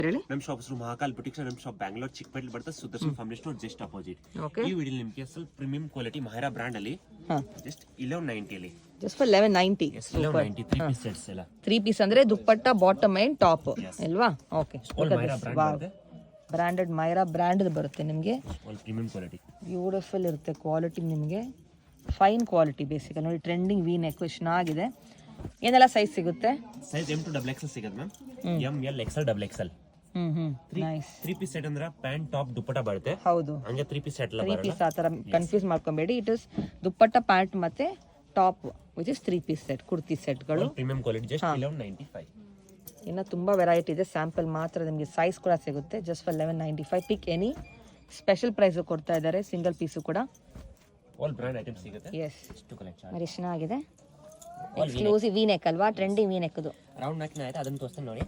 ಹೇಳಿ. ನಮ್ಮ ಶಾಪ್ ಹೆಸರು ಮಹಾಕಾಲ್ ಬುಟಿಕ್ಸ್. ನಮ್ಮ ಶಾಪ್ ಬ್ಯಾಂಗ್ಳೂರ್ ಚಿಕ್ಕಪೇಟೆ ಬರ್ತದೆ, Sudarshan family store just opposite. Okay. ಈ ವಿಡಿಯೋ ನಿಮಗೆ ಸ್ವಲ್ಪ ಪ್ರೀಮಿಯಂ ಕ್ವಾಲಿಟಿ ಮಹೇರಾ ಬ್ರಾಂಡ್ ಅಲ್ಲಿ ಜಸ್ಟ್ 1190 ಅಲ್ಲಿ. Just for 1190. 1190 3 ಪೀಸ್ ಸೆಟ್ಸ್ ಎಲ್ಲ. 3 ಪೀಸ್ ಅಂದ್ರೆ ದುಪ್ಪಟ್ಟ, ಬಾಟಮ್ ಅಂಡ್ ಟಾಪ್ ಅಲ್ವಾ? Okay. Mahera brand branded Maira brand ಬರುತ್ತೆ ನಿಮಗೆ. ಪ್ರೀಮಿಯಂ ಕ್ವಾಲಿಟಿ ಬ್ಯೂಟಿಫುಲ್ ಇರುತ್ತೆ ಕ್ವಾಲಿಟಿ ನಿಮಗೆ. ಫೈನ್ ಕ್ವಾಲಿಟಿ ಬೇಸಿಕಲ್ ನೋಡಿ. ಟ್ರೆಂಡಿಂಗ್ ವಿ ನೆಕ್ ಚೆನ್ನಾಗಿದೆ. ಏನೆಲ್ಲ ಸೈಜ್ ಸಿಗುತ್ತೆ? ಸೈಜ್ M to XXL ಸಿಗುತ್ತೆ ma'am. M L XL XXL. Nice. 3 piece set ಅಂದ್ರೆ ಪ್ಯಾಂಟ್ ಟಾಪ್ ದುಪ್ಪಟ್ಟ ಬರುತ್ತೆ. ಹೌದು, ಹಂಗೆ 3 ಪೀಸ್ ಸೆಟ್ 3 ಪೀಸ್. ಆ ಥರ ಕನ್ಫ್ಯೂಸ್ ಮಾಡ್ಕೊಬೇಡಿ. ಇಟ್ ಇಸ್ ದುಪ್ಪಟ್ಟ, ಪ್ಯಾಂಟ್ ಮತ್ತೆ top which is 3 piece set, kurti ಸೆಟ್ಗಳು. Premium quality just 1195. ಇನ್ನು ತುಂಬಾ ವೆರೈಟಿ ಇದೆ. ಸ್ಯಾಂಪಲ್ ಮಾತ್ರ ನಿಮಗೆ. ಸೈಜ್ ಕೂಡ ಸಿಗುತ್ತೆ just for 1195. Pick any. Special price ಕೊಡ್ತಾ ಇದ್ದಾರೆ, ಸಿಂಗಲ್ ಪೀಸು ಕೂಡ. ಆಲ್ ಬ್ರಾಂಡ್ ಐಟಮ್ಸ್ ಸಿಗುತ್ತೆ. ಎಸ್, ಎಷ್ಟು ಕಲೆಕ್ಷನ್ very ಚೆನ್ನಾಗಿದೆ. ಎಕ್ಸ್ಕ್ಲೂಸಿವ್ ವಿ ನೆಕ್ ಅಲ್ವಾ? ಟ್ರೆಂಡಿಂಗ್ ವಿ ನೆಕ್ ಅದು. ರೌಂಡ್ ನೆಕ್ ಆಯ್ತು, ಅದನ್ನ ತೋರಿಸ್ತೀನಿ ನೋಡಿ.